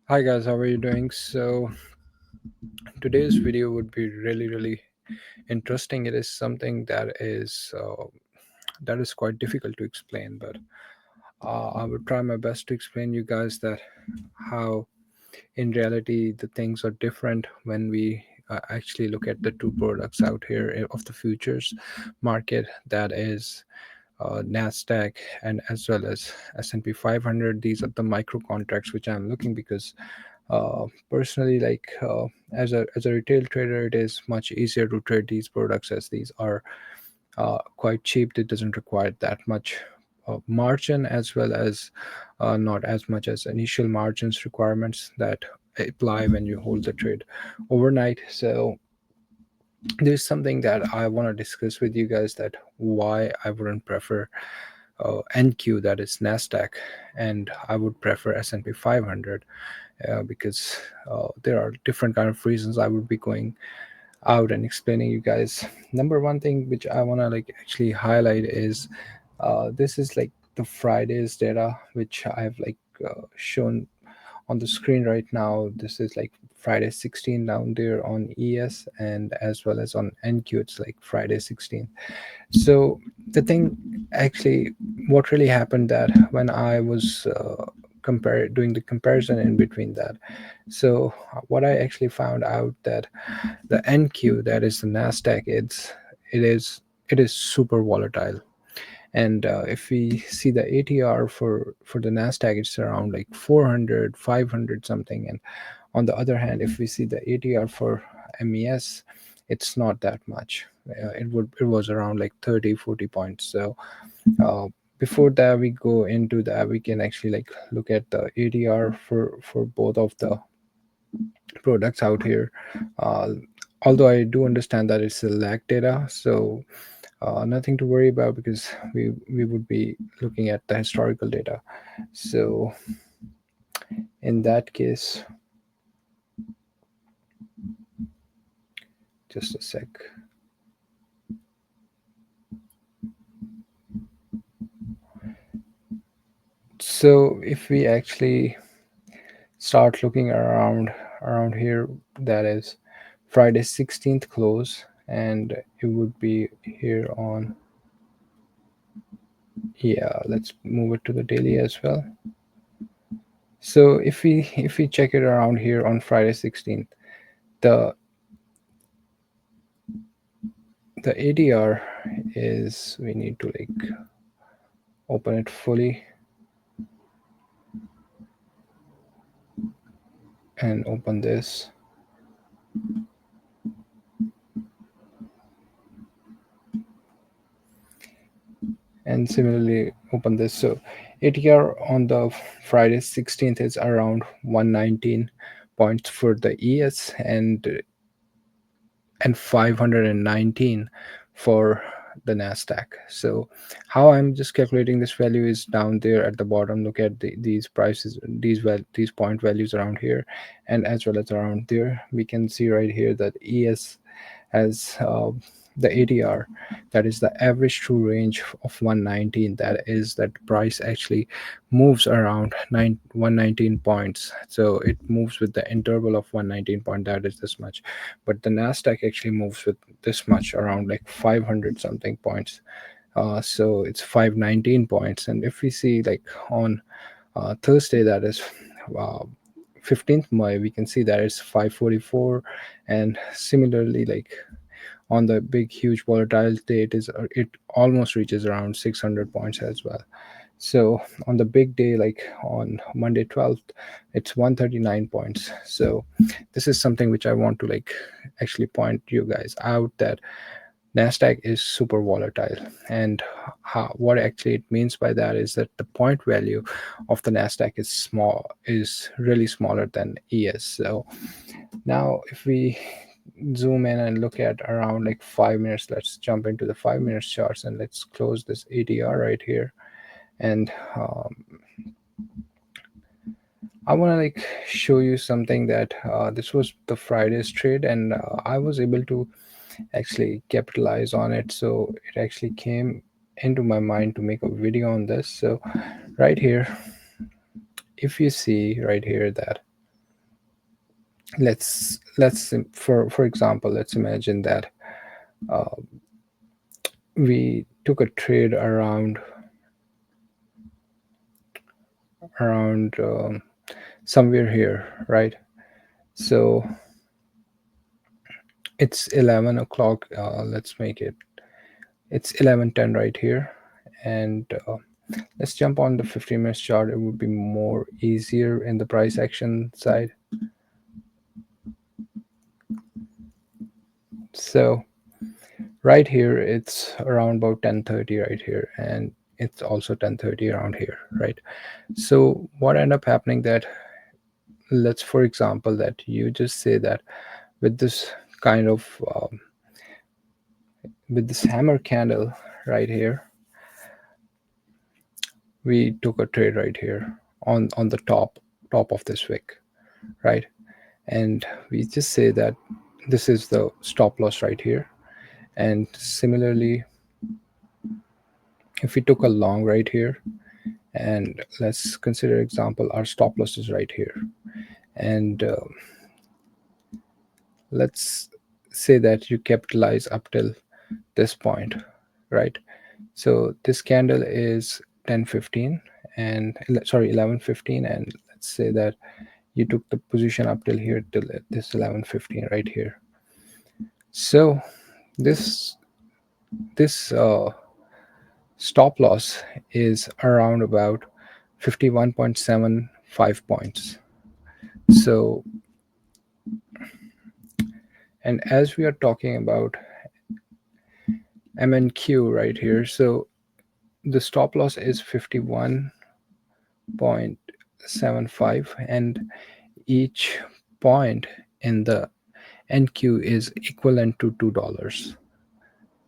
Hi guys, how are you doing? So today's video would be really interesting. It is something that is quite difficult to explain, but I would try my best to explain you guys that how in reality the things are different when we actually look at the two products out here of the futures market, that is Nasdaq and as well as S&P 500. These are the micro contracts which I'm looking, because personally, as a retail trader, it is much easier to trade these products, as these are quite cheap. It doesn't require that much margin, as well as not as much as initial margins requirements that apply when you hold the trade overnight. So there's something that I want to discuss with you guys, that why I wouldn't prefer NQ, that is Nasdaq, and I would prefer S&P 500, because there are different kind of reasons I would be going out and explaining you guys. Number one thing which I want to actually highlight is this is like the Friday's data, which I've shown on the screen right now. This is like Friday 16 down there on ES, and as well as on NQ it's like Friday 16. So the thing, actually, what really happened, that when I was doing the comparison in between that, so what I actually found out, that the NQ, that is the Nasdaq, it is it is super volatile. And if we see the ATR for the Nasdaq, it's around like 400, 500 something. And on the other hand, if we see the ATR for MES, it's not that much. It was around like 30, 40 points. So uh, before that we go into that, we can actually look at the ATR for both of the products out here. uh, Although I do understand that it's a lag data, so nothing to worry about, because we would be looking at the historical data. So in that case, just a sec. So if we actually start looking around here, that is Friday 16th close, and it would be here on, yeah, let's move it to the daily as well. So if we check it around here on Friday 16th, the the ADR is, we need to open it fully and open this, and similarly open this. So ATR on the Friday 16th is around 119 points for the ES, and 519 for the Nasdaq. So how I'm just calculating this value is down there at the bottom. Look at these prices, these point values around here, and as well as around there. We can see right here that ES as the ADR, that is the average true range of 119. That is that price actually moves around 119 points. So it moves with the interval of 119 point, that is this much. But the Nasdaq actually moves with this much, around like 500 something points. So it's 519 points. And if we see on Thursday, that is uh, 15th May, we can see that it's 544. And similarly, on the big huge volatile day, it almost reaches around 600 points as well. So on the big day, like on Monday 12th, it's 139 points. So this is something which I want to actually point you guys out, that Nasdaq is super volatile. And what actually it means by that is that the point value of the Nasdaq is really smaller than ES. So now if we zoom in and look at around like 5 minutes, let's jump into the 5 minutes charts, and let's close this ADR right here. And I want to show you something, that this was the Friday's trade, and I was able to actually capitalize on it. So it actually came into my mind to make a video on this. So right here, if you see right here, that For example, let's imagine that uh, we took a trade around somewhere here, right? So it's 11 o'clock. Let's make it, it's 11:10 right here. And let's jump on the 15 minutes chart. It would be more easier in the price action side. So right here, it's around about 10:30 right here, and it's also 10:30 around here, right? So what end up happening that, let's for example that you just say that with this kind of with this hammer candle right here, we took a trade right here on the top of this wick, right? And we just say that this is the stop loss right here. And similarly, if we took a long right here, and let's consider example our stop loss is right here, and let's say that you capitalize up till this point, right? So this candle is 10:15 and sorry 11:15, and let's say that you took the position up till here till this 11:15 right here. So this this stop loss is around about 51.75 points. So, and as we are talking about MNQ right here, so the stop loss is 51.75, and each point in the NQ is equivalent to $2.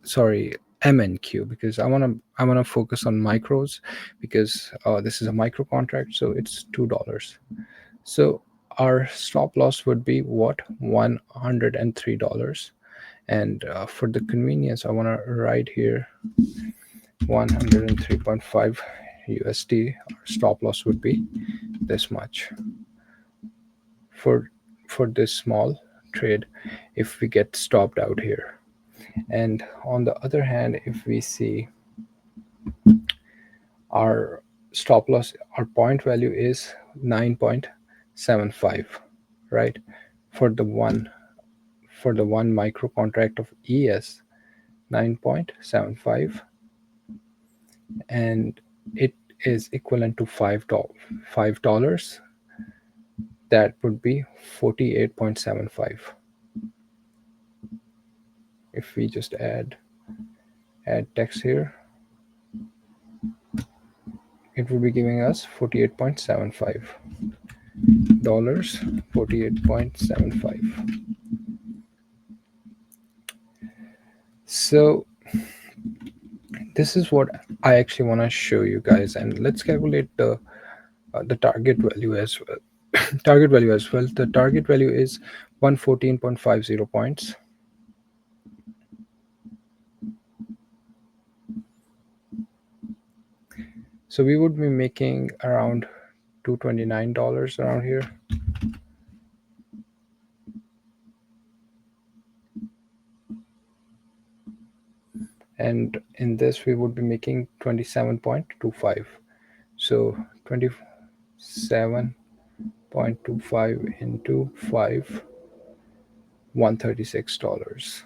Sorry, MNQ, because I want to focus on micros, because this is a micro contract, so it's $2. So our stop loss would be what, $103. And for the convenience, I want to write here 103.5 USD. Our stop loss would be this much for this small trade if we get stopped out here. And on the other hand, if we see our stop loss, our point value is 9.75, right? For the one micro contract of ES, 9.75, and it is equivalent to $5. That would be 48.75. If we just add text here, it will be giving us $48.75. 48.75. So this is what I actually want to show you guys, and let's calculate the target value as well. Target value as well. The target value is 114.50 points. So we would be making around $229 around here. And in this we would be making 27.25. So 27.25 into 5, $136.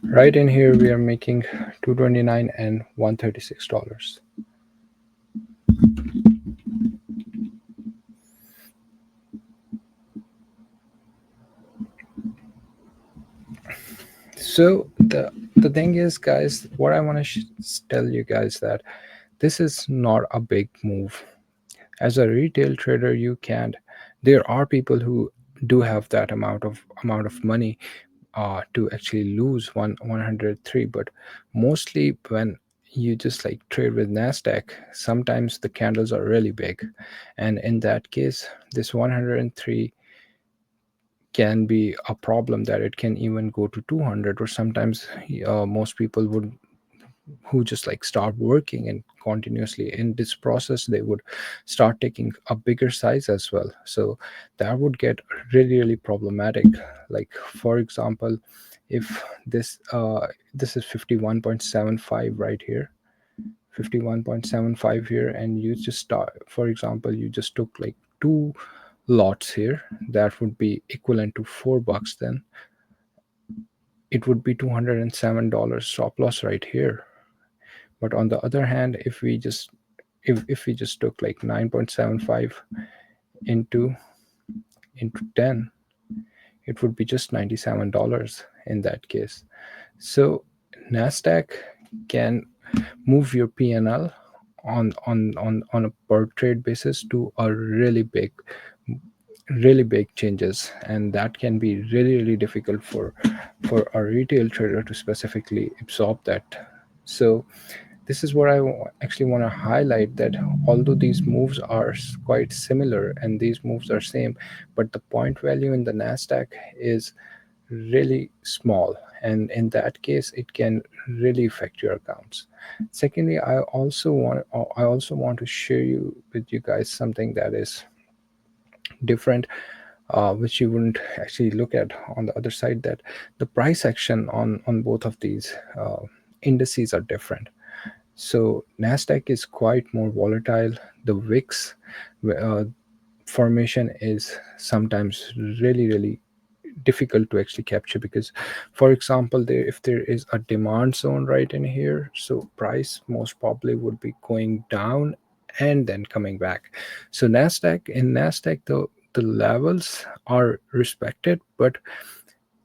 Right in here we are making 229 and $136. So the thing is, guys, what I want to tell you guys that this is not a big move. As a retail trader, you can't. There are people who do have that amount of money to actually lose 103, but mostly when you just like trade with Nasdaq, sometimes the candles are really big, and in that case this 103 can be a problem, that it can even go to 200, or sometimes most people would, who just like start working and continuously in this process, they would start taking a bigger size as well. So that would get really really problematic. Like for example, if this is 51.75 right here, 51.75 here, and you just start, for example, you just took like two lots here, that would be equivalent to $4, then it would be $207 stop loss right here. But on the other hand, if we just, if we just took like 9.75 into 10, it would be just $97 in that case. So Nasdaq can move your PNL on a per trade basis to a really big changes, and that can be really really difficult for a retail trader to specifically absorb that. So this is what I actually want to highlight, that although these moves are quite similar and these moves are same, but the point value in the Nasdaq is really small, and in that case it can really affect your accounts. Secondly, I also want to share you with you guys something that is different, which you wouldn't actually look at on the other side, that the price action on both of these indices are different. So Nasdaq is quite more volatile. The VIX uh, formation is sometimes really really difficult to actually capture, because for example, there, if there is a demand zone right in here, so price most probably would be going down and then coming back. So Nasdaq, the levels are respected, but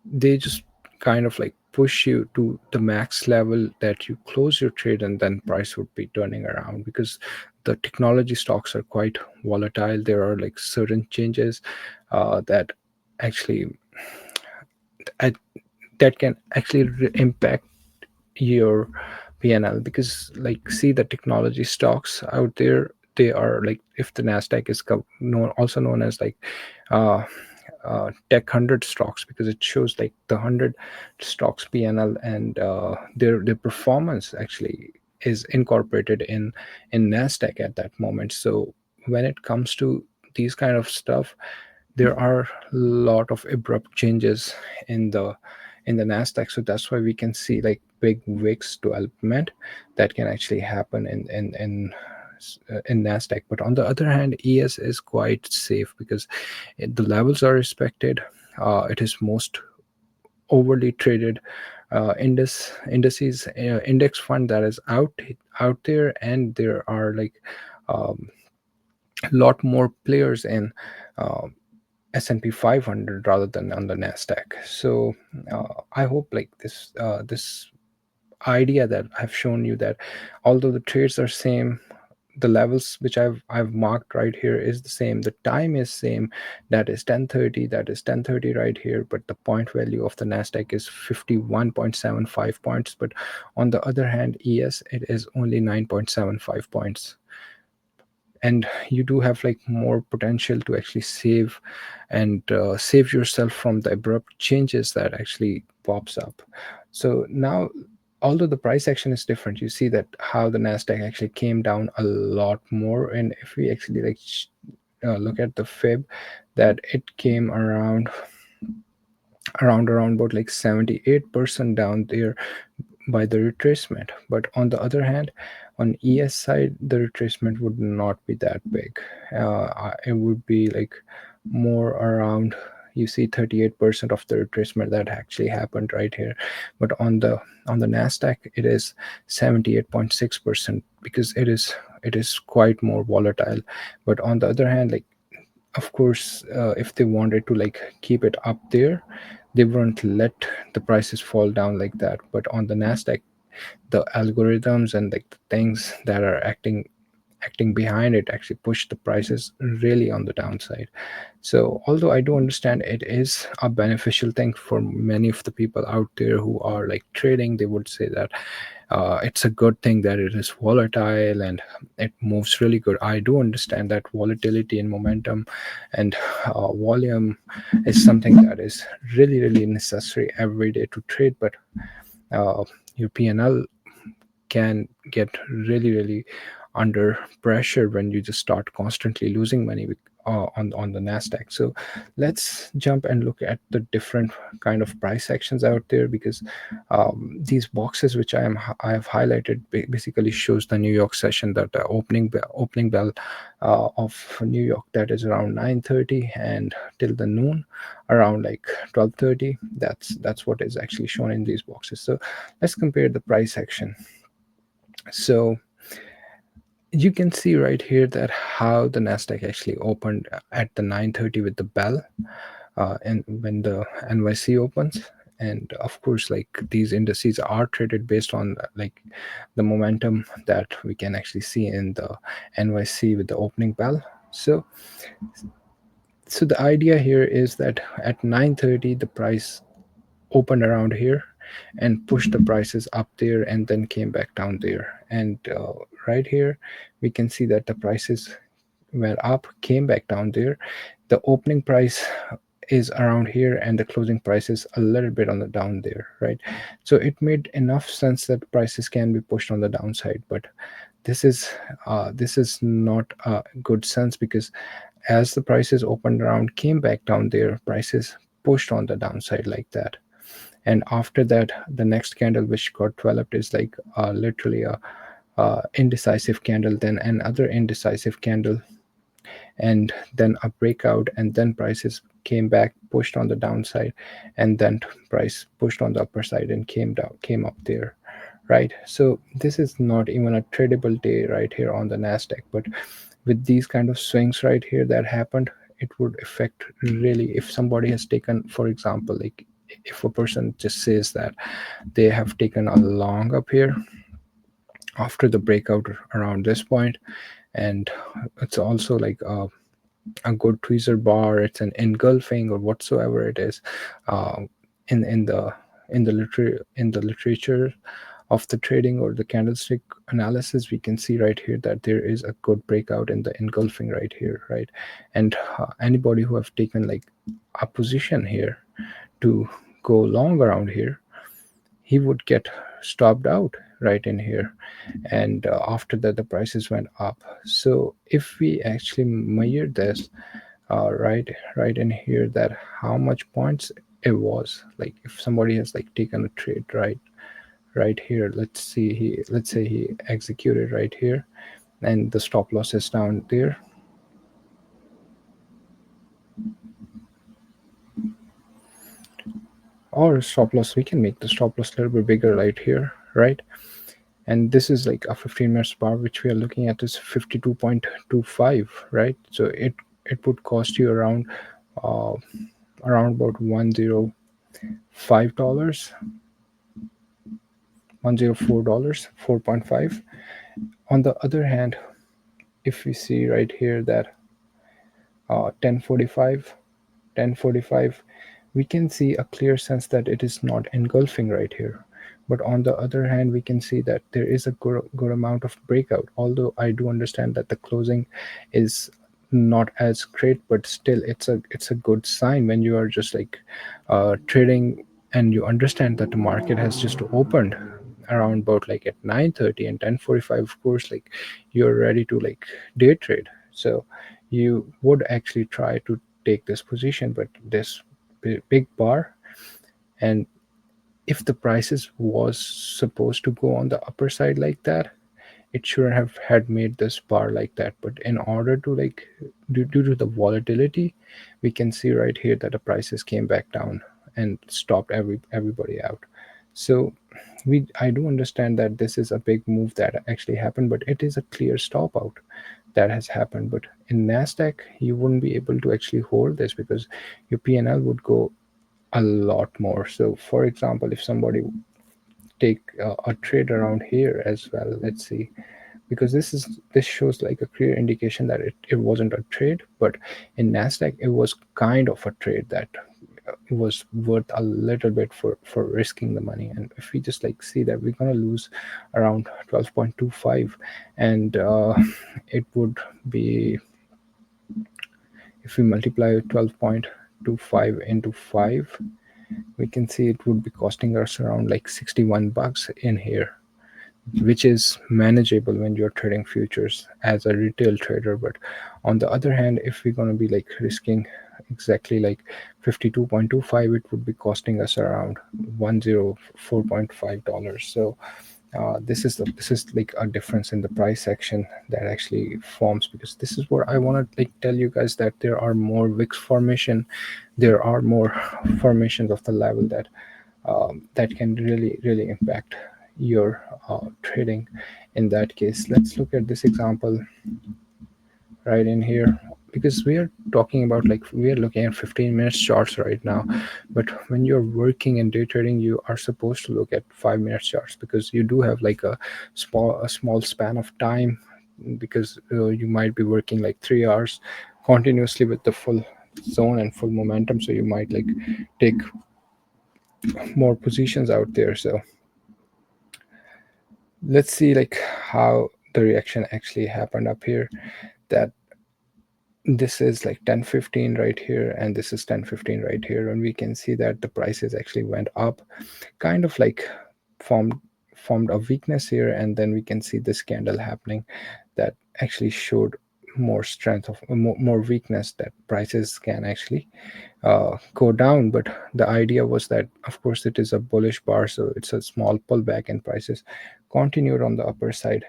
they just kind of like push you to the max level that you close your trade, and then price would be turning around, because the technology stocks are quite volatile. There are like certain changes that actually at, that can actually impact your PNL, because like see the technology stocks out there, they are like, if the Nasdaq is known, also known as like uh, tech 100 stocks, because it shows like the 100 stocks PNL, and their performance actually is incorporated in Nasdaq at that moment. So when it comes to these kind of stuff, there are a lot of abrupt changes in the Nasdaq. So that's why we can see like big wicks development that can actually happen in Nasdaq. But on the other hand, ES is quite safe, because the levels are respected. It is most overly traded index fund that is out there, and there are like um, a lot more players in uh, S&P 500 rather than on the Nasdaq. So I hope like this idea that I've shown you, that although the trades are same, the levels which I've marked right here is the same, the time is same, that is 10:30, that is 10:30 right here, but the point value of the Nasdaq is 51.75 points, but on the other hand, ES, it is only 9.75 points. And you do have like more potential to actually save, and save yourself from the abrupt changes that actually pops up. So now, although the price action is different, you see that how the Nasdaq actually came down a lot more. And if we actually like look at the fib, that it came around about like 78% down there by the retracement. But on the other hand, on ES side, the retracement would not be that big. It would be like more around, you see 38% of the retracement that actually happened right here. But on the Nasdaq, it is 78.6%, because it is quite more volatile. But on the other hand, like of course, if they wanted to like keep it up there, they wouldn't let the prices fall down like that. But on the Nasdaq, the algorithms and like the things that are acting acting behind it actually pushed the prices really on the downside. So although I do understand it is a beneficial thing for many of the people out there who are like trading, they would say that it's a good thing that it is volatile and it moves really good. I do understand that volatility and momentum and volume is something that is really necessary every day to trade, but uh, your P&L can get really under pressure when you just start constantly losing money on the Nasdaq. So let's jump and look at the different kind of price actions out there, because these boxes which I have highlighted basically shows the New York session, that the opening bell of New York, that is around 9:30 and till the noon around like 12:30. That's what is actually shown in these boxes. So let's compare the price action. So you can see right here that how the Nasdaq actually opened at the 9:30 with the bell, and when the NYC opens. And of course, like these indices are traded based on like the momentum that we can actually see in the NYC with the opening bell. So the idea here is that at 9:30 the price opened around here and pushed the prices up there and then came back down there. And right here we can see that the prices went up, came back down there. The opening price is around here and the closing price is a little bit on the down there, right? So it made enough sense that prices can be pushed on the downside, but this is not a good sense, because as the prices opened around, came back down there, prices pushed on the downside like that. And after that, the next candle which got developed is like literally a indecisive candle, then another indecisive candle, and then a breakout, and then prices came back, pushed on the downside, and then price pushed on the upper side and came up there, right? So this is not even a tradable day right here on the Nasdaq. But with these kind of swings right here that happened, it would affect really, if somebody has taken, for example, like if a person just says that they have taken a long up here after the breakout around this point, and it's also like a good tweezer bar, it's an engulfing or whatsoever it is, um, in the literature of the trading or the candlestick analysis, we can see right here that there is a good breakout in the engulfing right here, right? And anybody who have taken like a position here to go long around here, he would get stopped out right in here. And after that the prices went up. So if we actually measure this right in here, that how much points it was, like if somebody has like taken a trade right here, let's say he executed right here and the stop loss is down there, or stop loss, we can make the stop loss a little bit bigger right here, right? And this is like a 15 minutes bar which we are looking at is 52.25, right? So it would cost you uh, around about $105, $104, 4.5. On the other hand, if we see right here that 1045, 1045, we can see a clear sense that it is not engulfing right here. But on the other hand, we can see that there is a good amount of breakout, although I do understand that the closing is not as great, but still it's a good sign when you are just like trading and you understand that the market has just opened around about like at 9:30 and 10:45. Of course, like you're ready to like day trade, so you would actually try to take this position. But this big bar, and if the prices was supposed to go on the upper side like that, it should have had made this bar like that. But in order to like due to the volatility, we can see right here that the prices came back down and stopped everybody out. So I do understand that this is a big move that actually happened, but it is a clear stop out that has happened. But in Nasdaq, you wouldn't be able to actually hold this because your P&L would go a lot more. So for example, if somebody take a trade around here as well, let's see, because this shows like a clear indication that it wasn't a trade, but in Nasdaq it was kind of a trade that was worth a little bit for risking the money. And if we just like see that we're going to lose around 12.25, and it would be, if we multiply 12.25 into 5, we can see it would be costing us around like 61 bucks in here, which is manageable when you're trading futures as a retail trader. But on the other hand, if we're going to be like risking exactly like 52.25, it would be costing us around $104.5. So this is like a difference in the price action that actually forms, because this is what I want to like tell you guys, that there are more wicks formation, there are more formations of the level that that can really impact your trading. In that case, let's look at this example right in here, because we are talking about like we are looking at 15 minutes charts right now, but when you're working in day trading you are supposed to look at 5 minute charts, because you do have like a small span of time, because you might be working like 3 hours continuously with the full zone and full momentum, so you might like take more positions out there. So let's see like how the reaction actually happened up here, that this is like 10:15 right here, and this is 10:15 right here, and we can see that the prices actually went up, kind of like formed formed a weakness here, and then we can see this candle happening that actually showed more strength of more weakness, that prices can actually go down. But the idea was that, of course, it is a bullish bar, so it's a small pullback, and prices continued on the upper side.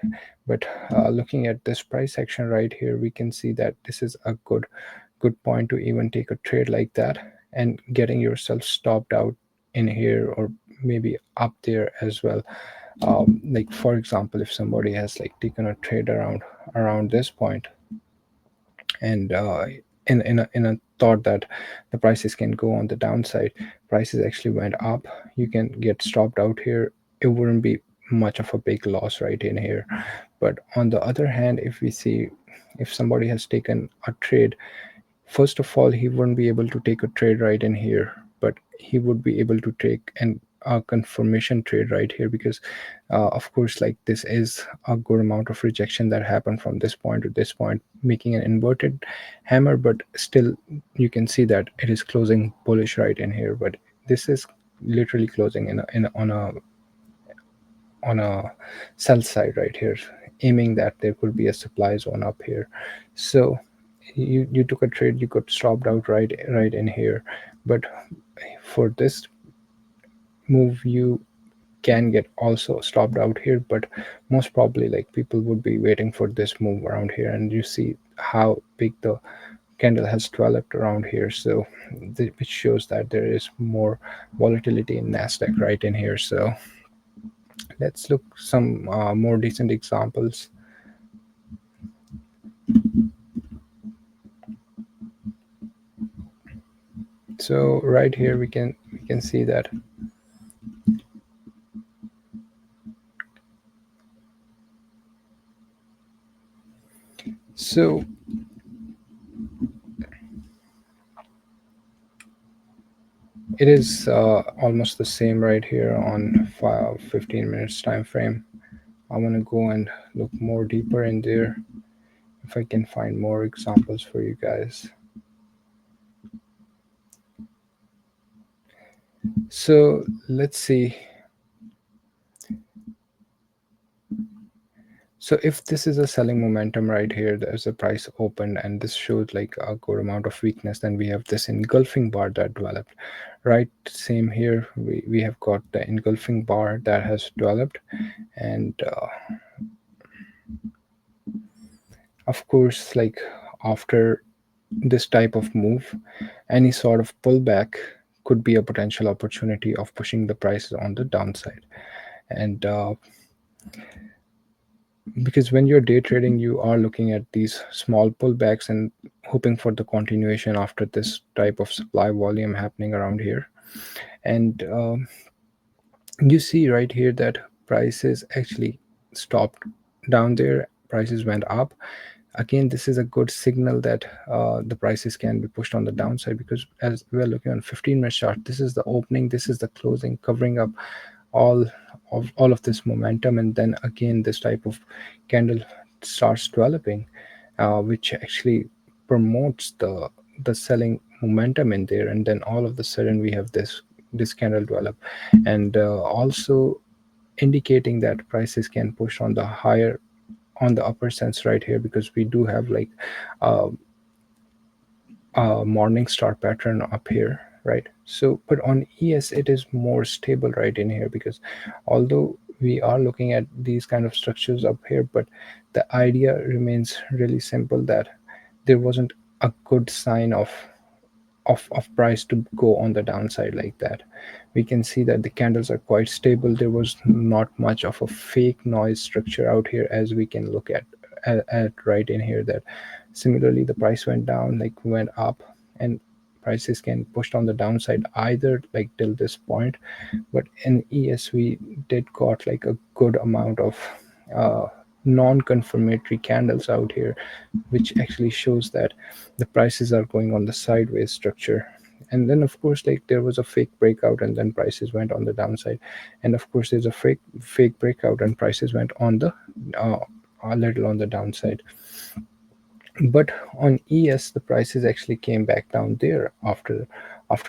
But looking at this price action right here, we can see that this is a good point to even take a trade like that, and getting yourself stopped out in here, or maybe up there as well. Like for example, if somebody has like taken a trade around this point, and in a thought that the prices can go on the downside, prices actually went up, you can get stopped out here. It wouldn't be much of a big loss right in here. But on the other hand, if we see, if somebody has taken a trade, first of all, he wouldn't be able to take a trade right in here, but he would be able to take an a confirmation trade right here, because of course like this is a good amount of rejection that happened from this point to this point, making an inverted hammer. But still you can see that it is closing bullish right in here, but this is literally closing on a sell side right here, aiming that there could be a supply zone up here. So you took a trade, you got stopped out right in here. But for this move you can get also stopped out here, but most probably like people would be waiting for this move around here, and you see how big the candle has developed around here. So which shows that there is more volatility in Nasdaq right in here. So let's look some more decent examples. So right here we can see that so it is almost the same right here on 15 minutes time frame. I want to go and look more deeper in there, if I can find more examples for you guys. So let's see. So if this is a selling momentum right here, there's a price opened and this showed like a good amount of weakness, then we have this engulfing bar that developed. Right, same here. We have got the engulfing bar that has developed, and of course, like after this type of move, any sort of pullback could be a potential opportunity of pushing the prices on the downside. And because when you're day trading, you are looking at these small pullbacks and hoping for the continuation after this type of supply volume happening around here. And you see right here that prices actually stopped down there, prices went up. Again, this is a good signal that the prices can be pushed on the downside, because as we are looking on 15-minute chart, this is the opening, this is the closing, covering up all all of this momentum, and then again this type of candle starts developing, which actually promotes the selling momentum in there, and then all of the sudden we have this candle develop, and also indicating that prices can push on the higher, on the upper sense right here, because we do have like uh, morning star pattern up here, right? So but on ES it is more stable right in here, because although we are looking at these kind of structures up here, but the idea remains really simple, that there wasn't a good sign of price to go on the downside like that. We can see that the candles are quite stable. There was not much of a fake noise structure out here, as we can look at right in here, that similarly the price went down, like went up, and prices can pushed on the downside either like till this point. But in ES we did got like a good amount of uh, non-confirmatory candles out here, which actually shows that the prices are going on the sideways structure. And then of course like there was a fake breakout, and then prices went on the downside, and of course there's a fake breakout and prices went on the uh, a little on the downside. But on ES the prices actually came back down there after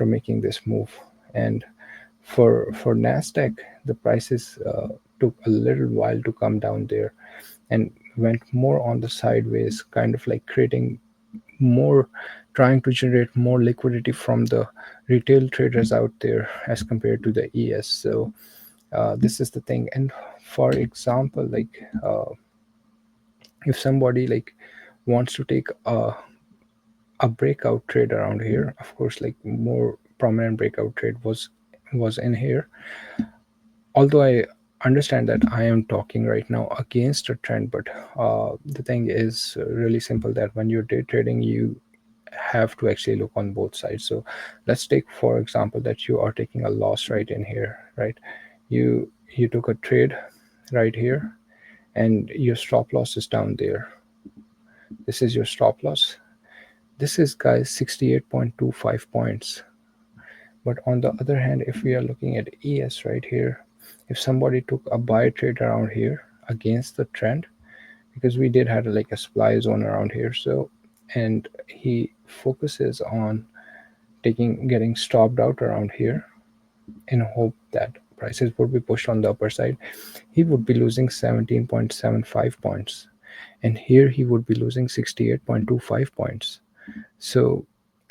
making this move. And for Nasdaq the prices took a little while to come down there, and went more on the sideways, kind of like creating more, trying to generate more liquidity from the retail traders out there as compared to the ES. So this is the thing. And for example, like if somebody like wants to take a breakout trade around here, of course like more prominent breakout trade was in here. Although I understand that I am talking right now against a trend, but the thing is really simple, that when you're day trading you have to actually look on both sides. So let's take for example that you are taking a loss right in here, right? You took a trade right here, and your stop loss is down there. This is your stop loss. This is, guys, 68.25 points. But on the other hand, if we are looking at ES right here, if somebody took a buy trade around here against the trend, because we did have like a supply zone around here, so, and he focuses on getting stopped out around here in hope that prices would be pushed on the upper side, he would be losing 17.75 points, and here he would be losing 68.25 points. So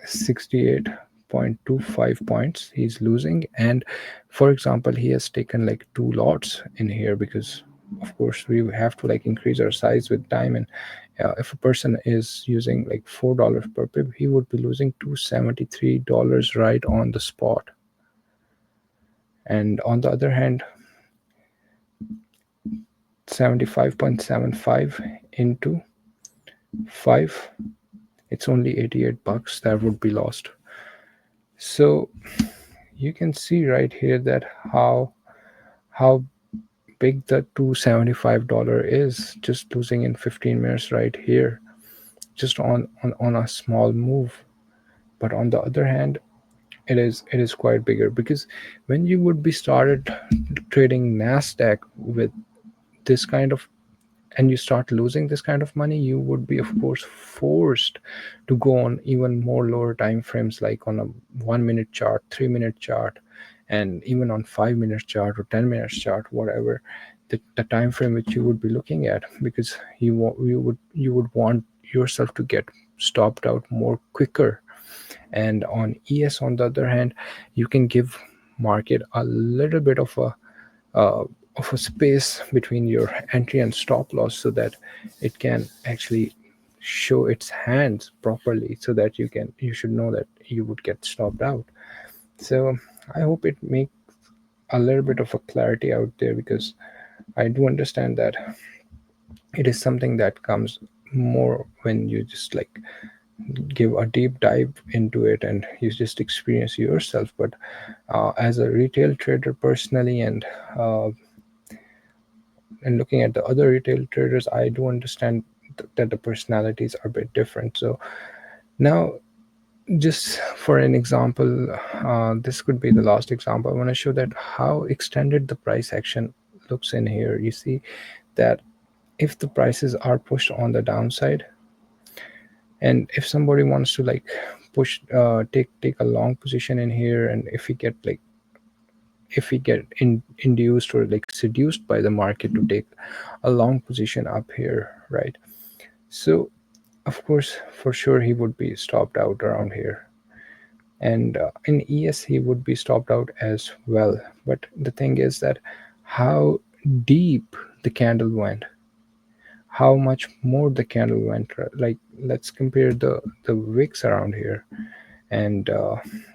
68.25 points he's losing. And for example, he has taken like two lots in here, because of course we have to like increase our size with time. And if a person is using like $4 per pip, he would be losing $273 right on the spot. And on the other hand, 75.75 into 5, it's only 88 bucks that would be lost. So you can see right here that how big the $275 is, just losing in 15 minutes right here, just on a small move. But on the other hand, it is quite bigger, because when you would be started trading Nasdaq with this kind of, and you start losing this kind of money, you would be of course forced to go on even more lower time frames, like on a 1 minute chart, 3 minute chart, and even on 5 minute chart or 10 minutes chart, whatever the time frame which you would be looking at, because you would want yourself to get stopped out more quicker. And on ES on the other hand, you can give market a little bit uh, of a space between your entry and stop loss, so that it can actually show its hands properly, so that you should know that you would get stopped out. So I hope it makes a little bit of a clarity out there, because I do understand that it is something that comes more when you just like give a deep dive into it and you just experience yourself. But as a retail trader personally, and uh, and looking at the other retail traders, I do understand that the personalities are a bit different. So now, just for an example, this could be the last example. I want to show that how extended the price action looks in here. You see that if the prices are pushed on the downside, and if somebody wants to like push take a long position in here, and if we get induced or like seduced by the market to take a long position up here, right? So of course, for sure, he would be stopped out around here, and in ES he would be stopped out as well. But the thing is that how deep the candle went, how much more the candle went, like let's compare the wicks around here, and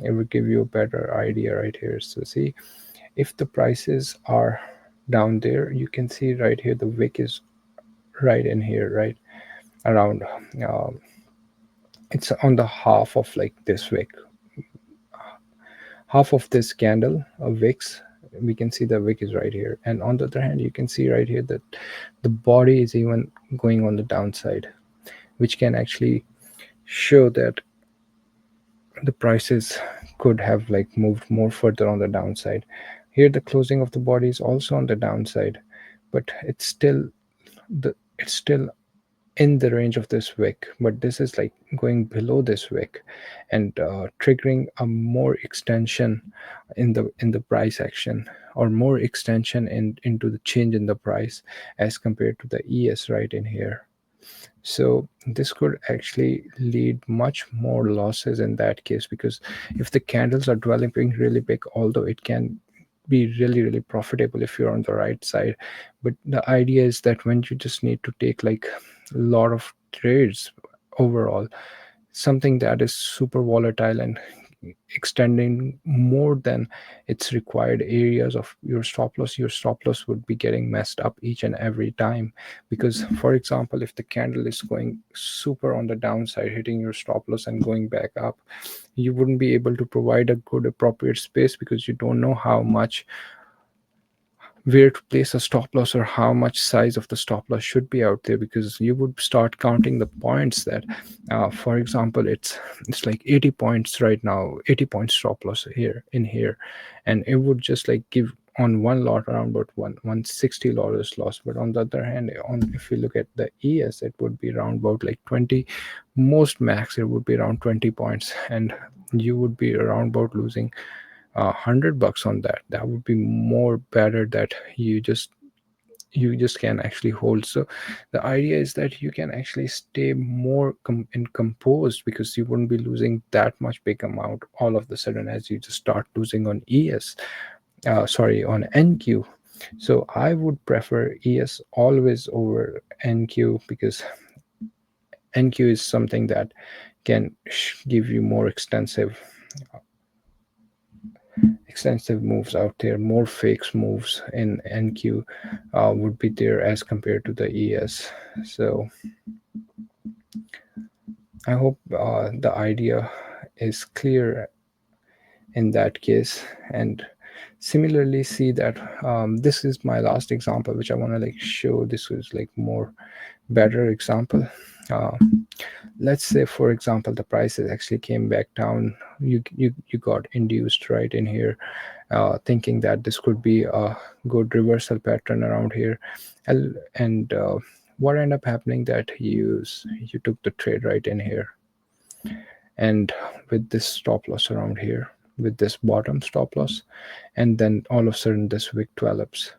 it will give you a better idea right here. So see, if the prices are down there, you can see right here the wick is right in here, right around, um, it's on the half of like this wick, half of this candle of wicks. We can see the wick is right here, and on the other hand you can see right here that the body is even going on the downside, which can actually show that the prices could have like moved more further on the downside. Here the closing of the body is also on the downside, but it's still in the range of this wick, but this is like going below this wick, and triggering a more extension in the price action, or more extension into the change in the price as compared to the ES right in here. So this could actually lead much more losses in that case, because if the candles are developing really big, although it can be really profitable if you're on the right side, but the idea is that when you just need to take like a lot of trades overall, something that is super volatile and extending more than its required areas of your stop loss would be getting messed up each and every time. Because for example, if the candle is going super on the downside, hitting your stop loss and going back up, you wouldn't be able to provide a good appropriate space, because you don't know how much, where to place a stop loss, or how much size of the stop loss should be out there, because you would start counting the points that for example, it's like 80 points right now, 80 points stop loss here in here, and it would just like give on one lot around about $160 loss. But on the other hand, on if you look at the ES, it would be around about like 20, most max it would be around 20 points, and you would be around about losing $100 on that. That would be more better that you just can actually hold. So the idea is that you can actually stay more composed, because you wouldn't be losing that much big amount all of the sudden as you just start losing on ES, sorry, on NQ. So I would prefer ES always over NQ, because NQ is something that can give you more extensive moves out there. More fakes moves in NQ would be there as compared to the ES. So I hope the idea is clear in that case. And similarly, see that this is my last example which I want to like show. This was like more better example. uh, let's say for example the prices actually came back down. You got induced right in here, thinking that this could be a good reversal pattern around here. And what ended up happening that you took the trade right in here, and with this stop loss around here, with this bottom stop loss, and then all of a sudden this wick develops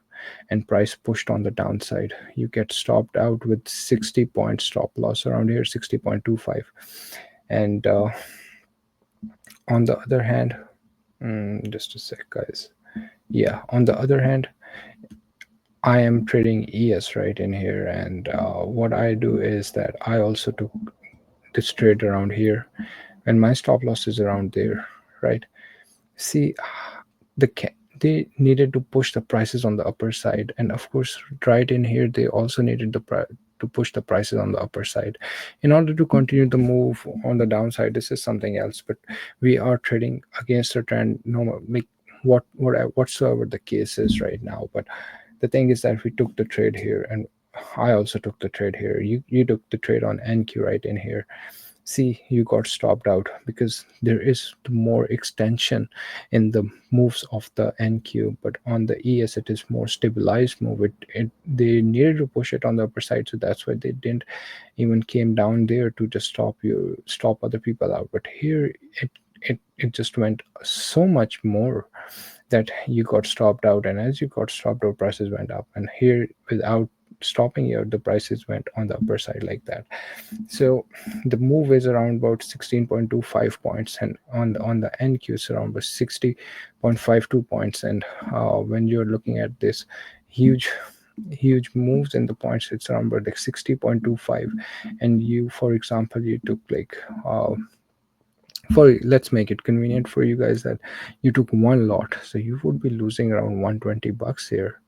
and price pushed on the downside. You get stopped out with 60 point stop loss around here, 60.25. And on the other hand, just a sec guys, yeah, on the other hand, I am trading ES right in here, and what I do is that I also took this trade around here, and my stop loss is around there, right? See, they needed to push the prices on the upper side, and of course right in here they also needed to push the prices on the upper side in order to continue the move on the downside. This is something else, but we are trading against the trend, no, like whatsoever the case is right now. But The thing is that we took the trade here, and I also took the trade here. You took the trade on NQ right in here. See, you got stopped out because there is more extension in the moves of the NQ, but on the ES it is more stabilized move. They needed to push it on the upper side, so that's why they didn't even came down there to just stop other people out. But here it just went so much more that you got stopped out, and as you got stopped out, prices went up. And here, without stopping you, the prices went on the upper side like that. So the move is around about 16.25 points, and on the NQ it's around about 60.52 points. And when you're looking at this huge moves in the points, it's around about like 60.25. And you, for example, you took like for let's make it convenient for you guys that you took one lot, so you would be losing around 120 bucks here.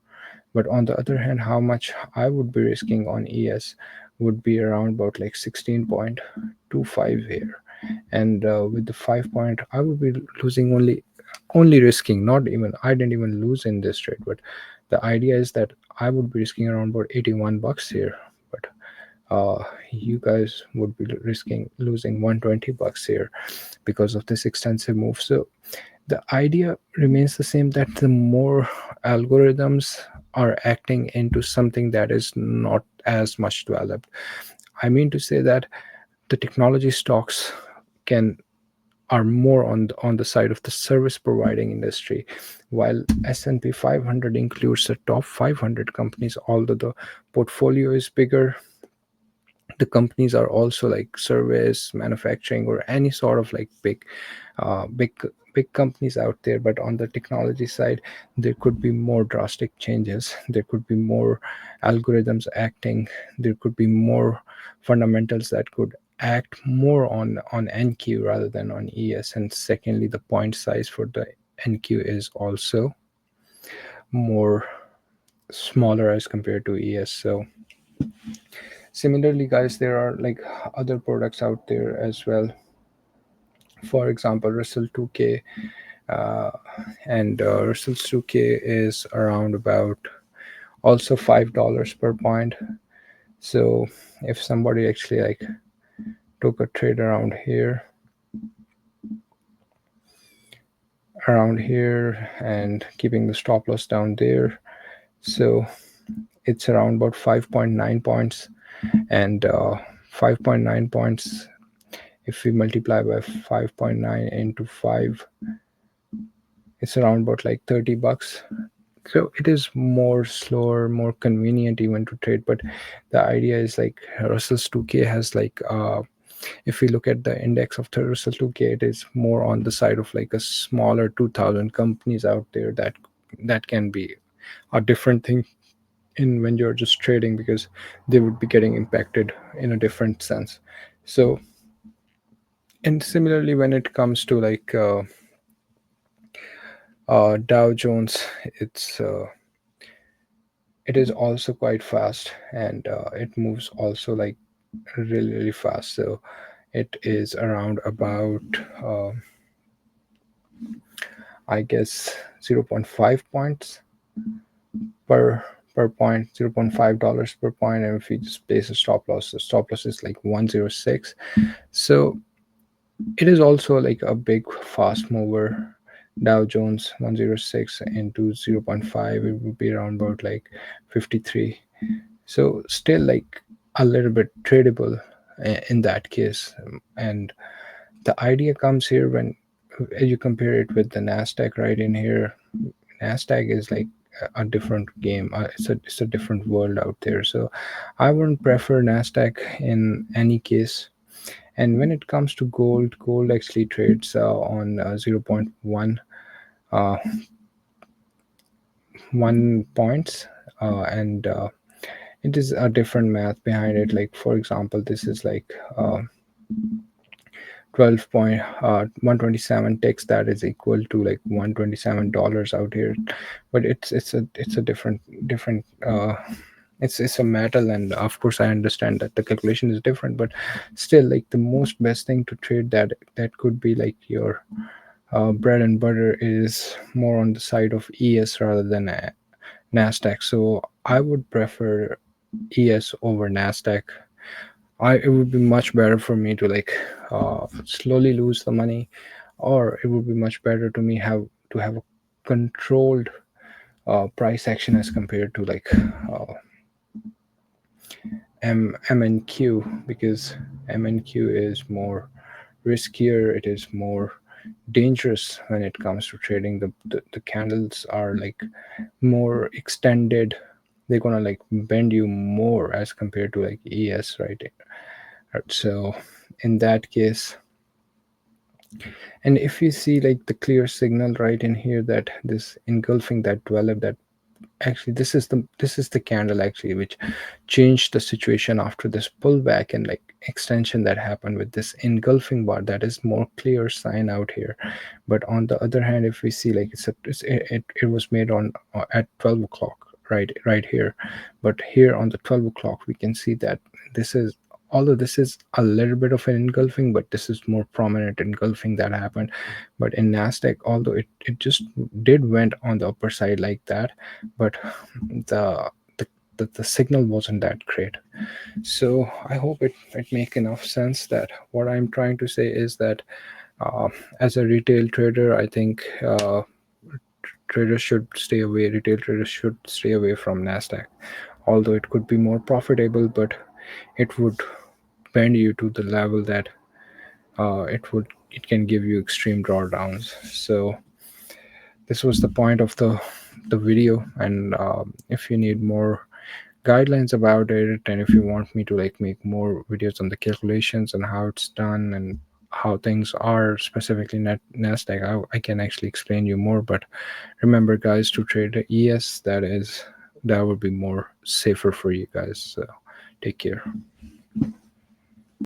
But on the other hand, how much I would be risking on ES would be around about like 16.25 here. And with the 5 point, I would be losing only risking, not even, I didn't even lose in this trade, but the idea is that I would be risking around about 81 bucks here. But you guys would be risking losing 120 bucks here because of this extensive move. So the idea remains the same, that the more algorithms are acting into something that is not as much developed. I mean to say that the technology stocks can are more on the side of the service providing industry, while S&P 500 includes the top 500 companies. Although the portfolio is bigger, the companies are also like service, manufacturing, or any sort of like uh, big big companies out there. But on the technology side, there could be more drastic changes, there could be more algorithms acting, there could be more fundamentals that could act more on NQ rather than on ES. And secondly, the point size for the NQ is also more smaller as compared to ES. So similarly, guys, there are like other products out there as well. For example, Russell 2K, uh, and Russell 2K is around about also $5 per point. So if somebody actually like took a trade around here and keeping the stop loss down there, so it's around about 5.9 points. And 5.9 points, if we multiply by 5.9 into 5, it's around about like 30 bucks. So it is more slower, more convenient even to trade. But the idea is like Russell's 2K has like if we look at the index of the Russell 2K, it is more on the side of like a smaller 2000 companies out there that can be a different thing in when you're just trading, because they would be getting impacted in a different sense. So, and similarly when it comes to like Dow Jones, it's it is also quite fast, and it moves also like really fast. So it is around about uh, I guess zero point 0.5 points per point, $0.5 per point. And if you just place a stop loss, the stop loss is like 106. So it is also like a big fast mover. Dow Jones 106 into zero point 0.5, it would be around about like 53. So still like a little bit tradable in that case. And the idea comes here when you compare it with the Nasdaq right in here. Nasdaq is like a different game. It's a different world out there. So I wouldn't prefer Nasdaq in any case. And when it comes to gold, gold actually trades on zero point 0.1 uh, 1 points, and it is a different math behind it. Like for example, this is like 127 ticks, that is equal to like $127 out here. But it's a different it's a metal, and of course I understand that the calculation is different, but still like the most best thing to trade that could be like your bread and butter is more on the side of ES rather than Nasdaq. So I would prefer ES over Nasdaq. It would be much better for me to like slowly lose the money, or it would be much better to me have a controlled price action as compared to like MNQ, because MNQ is more riskier. It is more dangerous when it comes to trading. The candles are like more extended. They're gonna like bend you more as compared to like ES, right? So in that case, and if you see like the clear signal right in here, that this engulfing that developed, that actually this is the candle actually which changed the situation after this pullback and like extension that happened with this engulfing bar. That is more clear sign out here. But on the other hand, if we see like it was made on at 12 o'clock, right here. But here on the 12 o'clock we can see that this is, although this is a little bit of an engulfing, but this is more prominent engulfing that happened. But in Nasdaq, although it just did went on the upper side like that, but the the, the signal wasn't that great. So I hope it make enough sense. That what I'm trying to say is that uh, as a retail trader, I think retail traders should stay away from Nasdaq. Although it could be more profitable, but it would bend you to the level that it can give you extreme drawdowns. So this was the point of the video. And if you need more guidelines about it, and if you want me to like make more videos on the calculations and how it's done and how things are specifically Nasdaq, I can actually explain you more. But remember guys, to trade the ES, that would be more safer for you guys. So take care.